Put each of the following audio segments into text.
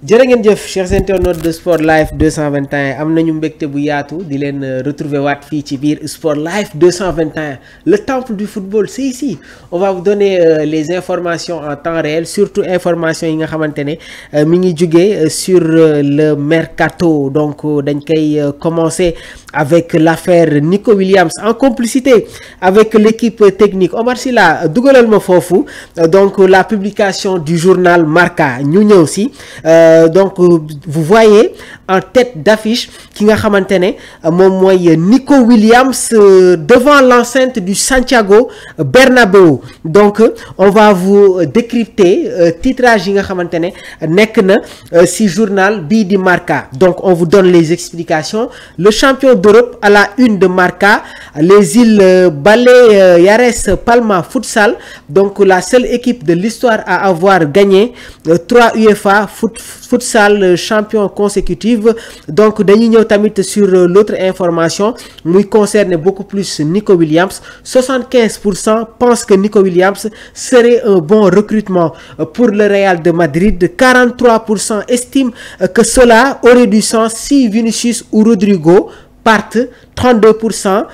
jërë ngeen jëf chers internautes de Sport Live 221 am nañu mbégte bu yaatu di leen retrouver waat fii ci biir Sport Live 221 le temple du football c'est ici on va vous donner les informations en temps réel surtout informations yi nga xamante ne mi ngi jugee sur le mercato donc dañ koy commencer avec l'affaire Nico Williams en complicité avec l'équipe technique Omar Sylla dugalal ma foofu donc la publication du journal Marca ñu ñëw si donc vous voyez en tête d'affiche ki nga xamante ne moom mooy Nico Williams devant l'enceinte du Santiago Bernabéu donc on va vous décrypter titrage yi nga xamante ne nekk na ci journal bii di Marca donc on vous donne les explications le champion d'Europe à la une de Marca les îles Baleares Palma Futsal donc la seule équipe de l'histoire à avoir gagné 3 UEFA Futsal champion consécutive donc dañuy ñëw tamit sur l'autre information muy concerne beaucoup plus Nico Williams 75% pensent que Nico Williams serait un bon recrutement pour le Real de Madrid 43% estiment que cela aurait du sens si Vinicius ou Rodrigo partent 32%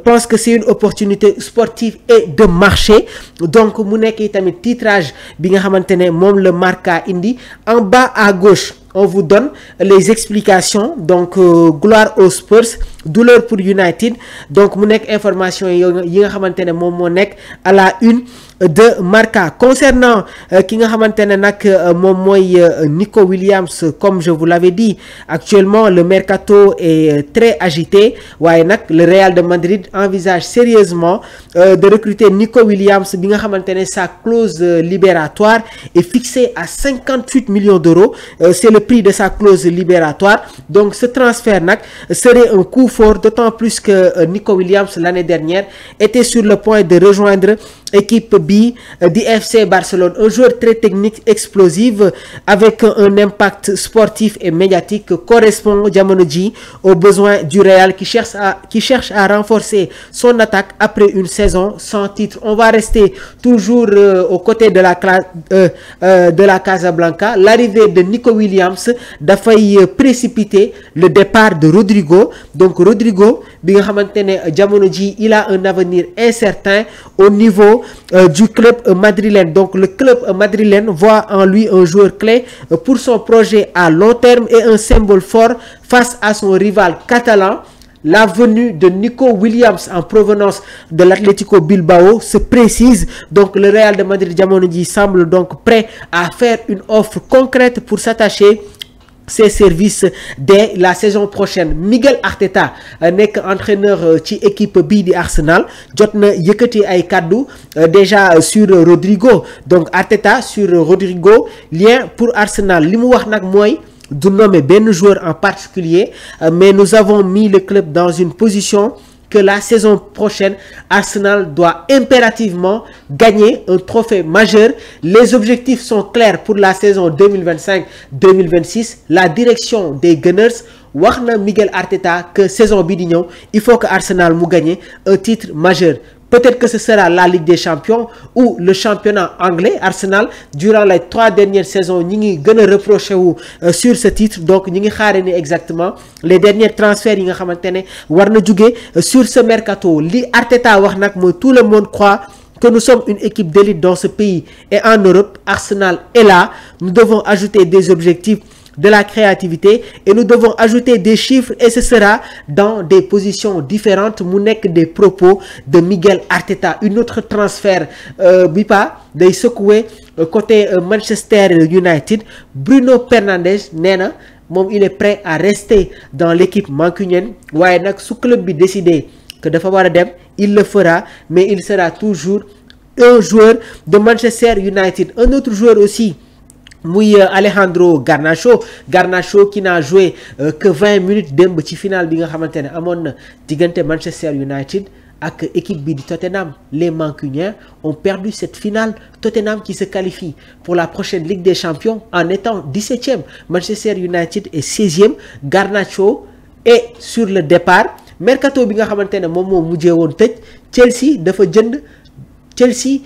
pense que c'est une opportunité sportive et de marché donc mu nekk tamit titrage bi nga xamante ne moom le Marca indi en bas à gauche on vous donne les explications donc gloire aux Spurs douleur pour United donc mu nekk information yi nga xamante ne moom moo nekk à la une de Marca concernant ki nga xamante ne nag moom mooy Nico Williams comme je vous l'avais dit actuellement le mercato est très agité waaye nag le Real de Madrid envisage sérieusement de recruter Nico Williams bi nga xamante ne sa clause libératoire est fixée à 58 millions d'euros c'est le prix de sa clause libératoire donc ce transfert nag serait un coup fort d'autant plus que Nico Williams l'année dernière était sur le point de rejoindre équipe bi di FC Barcelone un joueur très technique explosif avec un impact sportif et médiatique correspond jamono ji aux besoins du Real qui cherche à renforcer son attaque après une saison sans titre on va rester toujours aux côtés de la Casablanca l'arrivée de Nico Williams dafay précipiter le départ de Rodrigo donc Rodrigo bi nga xamante ne jamono ji il a un avenir incertain au niveau du club madrilène donc le club madrilène voit en lui un joueur clé pour son projet à long terme et un symbole fort face à son rival catalan la venue de Nico Williams en provenance de l'Atlético Bilbao se précise donc le Real de Madrid jamono ji semble donc prêt à faire une offre concrète pour s'attacher ses services dès la saison prochaine Miguel Arteta nekk entraîneur ci équipe bii di Arsenal jot na yëkkati ay kaddu déjà sur Rodrigo donc Arteta sur Rodrigo lien pour Arsenal li mu wax nag mooy du nommer benn joueur en particulier mais nous avons mis le club dans une position que la saison prochaine Arsenal doit impérativement gagner un trophée majeur les objectifs sont clairs pour la saison 2025-2026 la direction des Gunners wax na Miguel Arteta que saison bi di ñëw il faut que Arsenal mu gagne un titre majeur peut-être que ce sera la Ligue des Champions ou le championnat anglais Arsenal durant les 3 dernières saisons ñi ngi gën a reproché wu sur ce titre donc ñi ngi xaare ni exactement les derniers transferts yi nga xamante ne war na jóge sur ce mercato li Arteta wax nag mooy tout le monde croit que nous sommes une équipe d'élite dans ce pays et en Europe Arsenal est là nous devons ajouter des objectifs de la créativité et nous devons ajouter des chiffres et ce sera dans des positions différentes mu nekk des propos de Miguel Arteta une autre transfert bi pa day secouer côté Manchester United Bruno Fernandes nee na moom il est prêt à rester dans l'équipe mancunienne waaye nag su club bi décidé que dafa war a dem il le fera mais il sera toujours un joueur de Manchester United un autre joueur aussi muy Alejandro Garnacho qui n'a joué que 20 minutes démb ci finale bi nga xamante ne amoon na diggante Manchester United ak équipe bi di Tottenham les Mancuniens ont perdu cette finale Tottenham qui se qualifie pour la prochaine Ligue des Champions en étant 17e Manchester United est 16e Garnacho est sur le départ mercato bi nga xamante ne moom moo mujjee woon tëj Chelsea dafa jënd Chelsea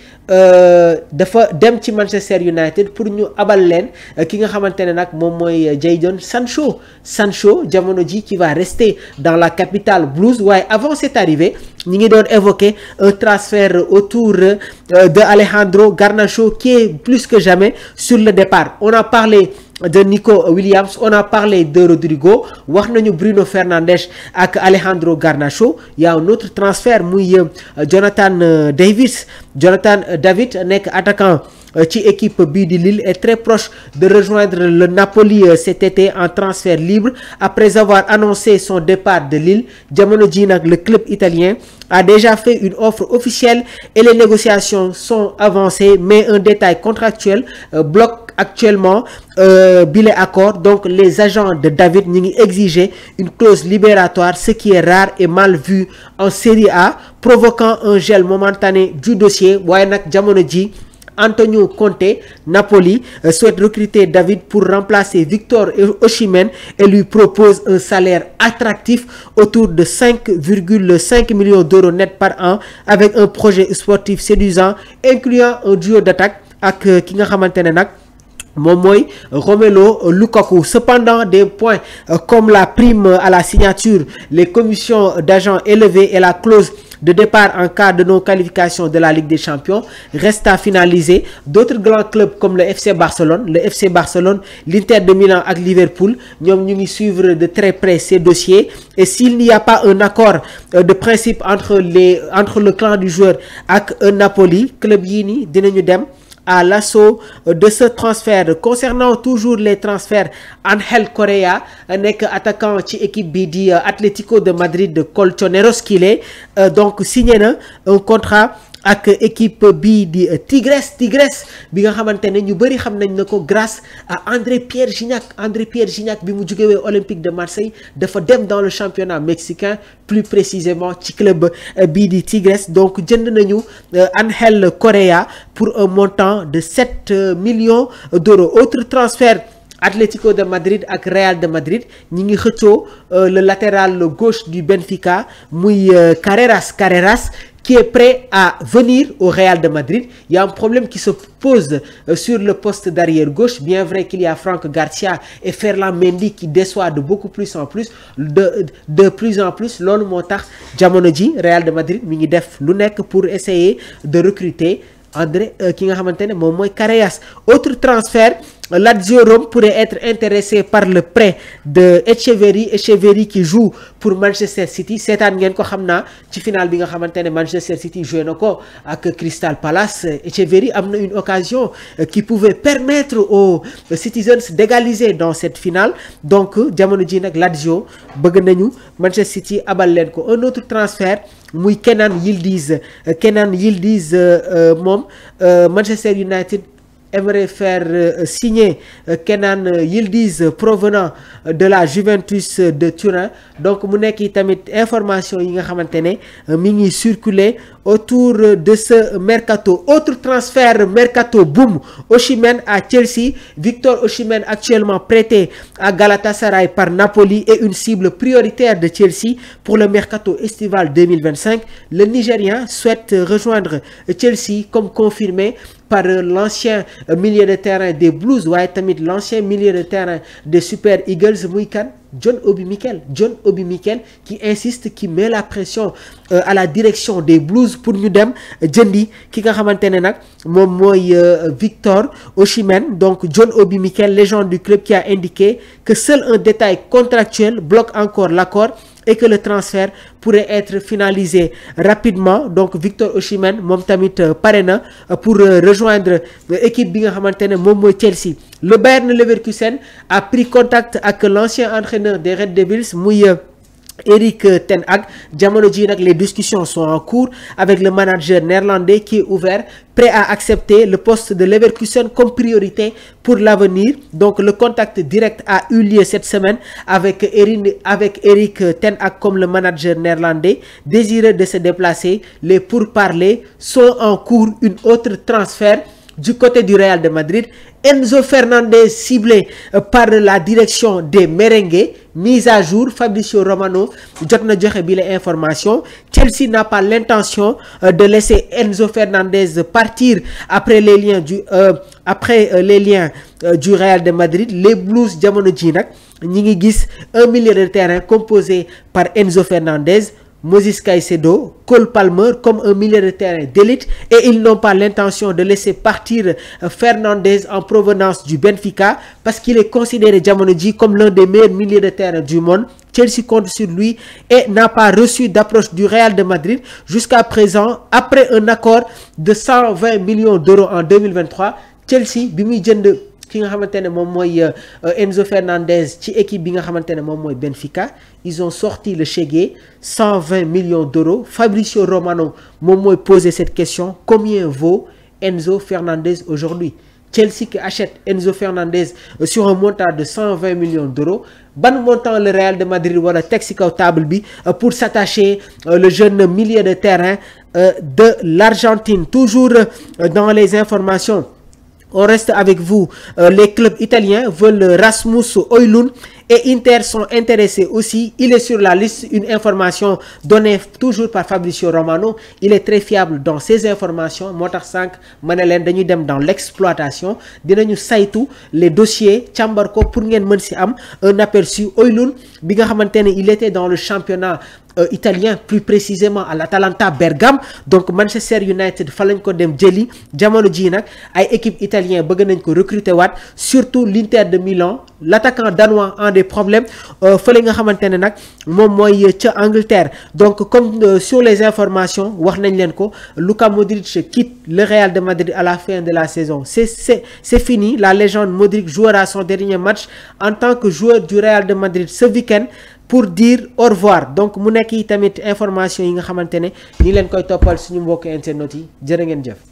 dafa dem ci Manchester United pour ñu abal leen ki nga xamante ne nag moom mooy Jadon Sancho jamono ji qui va rester dans la capitale blues. waaye avant cette arrivée ñi ngi doon évoquer un transfert autour de Alejandro Garnacho qui est plus que jamais sur le départ. On a parlé de Nico Williams, on a parlé de Rodrigo, wax nañu Bruno Fernandes ak Alejandro Garnacho. Il y a un autre transfert muy Jonathan David nekk attaquant ci équipe bii di Lille est très proche de rejoindre le Napoli cet été en transfert libre après avoir annoncé son départ de Lille. Jamono ji nag le club italien a déjà fait une offre officielle et les négociations sont avancées, mais un détail contractuel bloque actuellement bile accord. Donc les agents de David ñi ngi exiger une clause libératoire, ce qui est rare et mal vu en Serie A, provoquant un gel momentané du dossier. waaye nag jamono ji Antonio Conte, Napoli, souhaite recruter David pour remplacer Victor Osimhen et lui propose un salaire attractif autour de 5,5 millions d'euros net par an, avec un projet sportif séduisant incluant un duo d'attaque ak ki nga xamante ne nag moom mooy Romelu Lukaku. Cependant, des points comme la prime à la signature, les commissions d'agents élevées et la clause de départ en cas de non-qualification de la Ligue des Champions restent à finaliser. D'autres grands clubs comme le FC Barcelone, l'Inter de Milan ak Liverpool ñoom ñu ngi suivre de très près ces dossiers, et s'il n'y a pas un accord de principe entre le clan du joueur ak Napoli, club yii nii dinañu dem à l'assaut de ce transfert. Concernant toujours les transferts, Ángel Correa nekk attaquant ci équipe bi di Atlético de Madrid de Colchoneros qu'il est donc signé na un contrat ak équipe bii di Tigres bi nga xamante ne ñu bëri xam nañ na ko grâce à André Pierre Gignac bi mu jógewee Olympique de Marseille dafa dem dans le championnat mexicain, plus précisément ci club bii di Tigres. Donc jënd nañu Ángel Correa pour un montant de 7 millions d'euros. Autre transfert, Atlético de Madrid ak Real de Madrid ñi ngi xëccoo le latéral gauche du Benfica muy Carreras qui est prêt à venir au Real de Madrid. Il y a un problème qui se pose sur le poste d'arrière gauche, bien vrai qu'il y a Franck Garcia et Ferland Mendy qui déçoivent de plus en plus. Loolu moo tax jamono ji Real de Madrid mi ngi def lu nekk pour essayer de recruter André ki nga xamante ne moom mooy Carreras. Autre transfert, Lazio Rome pourrait être intéressé par le prêt de Echeverri qui joue pour Manchester City. Seetaan ngeen ko xam naa ci finale bi nga xamante ne Manchester City joué na ko ak Crystal Palace. Echeverri am na une occasion qui pouvait permettre aux Citizens d'égaliser dans cette finale. Donc jamono ji nag Lazio bëgg nañu Manchester City abal leen ko. Un autre transfert muy Kenan Yildiz moom Manchester United aimerait faire signer Kenan Yildiz provenant de la Juventus de Turin. Donc mu nekk tamit information yi nga xamante ne mi ngi circuler autour de ce mercato. Autre transfert mercato boom, Osimhen à Chelsea. Victor Osimhen actuellement prêté à Galatasaray par Napoli et une cible prioritaire de Chelsea pour le mercato estival 2025. Le Nigérian souhaite rejoindre Chelsea comme confirmé par l'ancien milieu de terrain des Blues, waaye tamit l'ancien milieu de terrain des Super Eagles muy kan John Obi Mikel qui insiste, qui met la pression à la direction des Blues pour ñu dem jëndi ki nga xamante ne nag moom mooy Victor Osimhen. Donc John Obi Mikel, légende du club, qui a indiqué que seul un détail contractuel bloque encore l'accord et que le transfert pourrait être finalisé rapidement. Donc Victor Osimhen moom tamit pare na pour rejoindre équipe bi nga xamante ne moom mooy Chelsea. Le Bayern Leverkusen a pris contact avec l'ancien entraîneur des Red Devils muy Erik ten Hag. Jamono ji nag les discussions sont en cours avec le manager néerlandais qui est ouvert, prêt à accepter le poste de Leverkusen comme priorité pour l'avenir. Donc le contact direct a eu lieu cette semaine avec Erik ten Hag comme le manager néerlandais désireux de se déplacer. Les pourparlers sont en cours. Une autre transfert du côté du Real de Madrid Enzo Fernandez ciblé par la direction des merengues. Mise à jour, Fabrizio Romano jot na joxe bi la information. Chelsea n'a pas l'intention de laisser Enzo Fernandez partir après les liens du Real de Madrid. Les Blues jamono ji nag ñi ngi gis un milieu de terrain composé par Enzo Fernandez, Moïse Caicedo, Cole Palmer comme un milieu de terrain d'élite, et ils n'ont pas l'intention de laisser partir Fernandez en provenance du Benfica parce qu'il est considéré jamono ji comme l'un des meilleurs milieux de terrain du monde. Chelsea compte sur lui et n'a pas reçu d'approche du Real de Madrid jusqu'à présent. Après un accord de 120 millions d'euros en 2023, Chelsea bi muy jënd ki nga xamante ne moom mooy Enzo Fernandez ci équipe bi nga xamante ne moom mooy Benfica, ils ont sorti le chéquier 120 millions d'euros. Fabrizio Romano moom mooy poser cette question: combien vaut Enzo Fernandez aujourd'hui? Chelsea qui achète Enzo Fernandez sur un montant de 120 millions d'euros. Ban montant le Real de Madrid wala teg ci kaw table bi pour s'attacher le jeune milieu de terrain de l'Argentine? Toujours dans les informations, on reste avec vous. Les clubs italiens veulent Rasmus Højlund et Inter sont intéressés aussi. Il est sur la liste. Une information donnée toujours par Fabrizio Romano. Il est très fiable dans ces informations. moo tax sànq ma ne leen dañuy dem dans l'exploitation, dinañu saytu les dossiers càmbar ko pour ngeen mën si am un aperçu. Højlund bi nga xamante ne il était dans le championnat italien, plus précisément à l'Atalanta Bergame. Donc Manchester United fa lañ ko dem jëli. Jamono ji nag ay équipe italien bëgg nañ ko recruter waat, surtout l'Inter de Milan. L'attaquant danois a des problèmes fële nga xamante ne nag moom mooy ca Angleterre. Donc comme sur les informations wax nañ leen ko, Luka Modric quitte le Real de Madrid à la fin de la saison. C'est fini. La légende Modric jouera son dernier match en tant que joueur du Real de Madrid ce week-end pour dire au revoir. Donc mu nekk yi tamit information yi nga xamante ne ñi leen koy toppal suñu mbokk internet yi. Jërë ngeen jëf.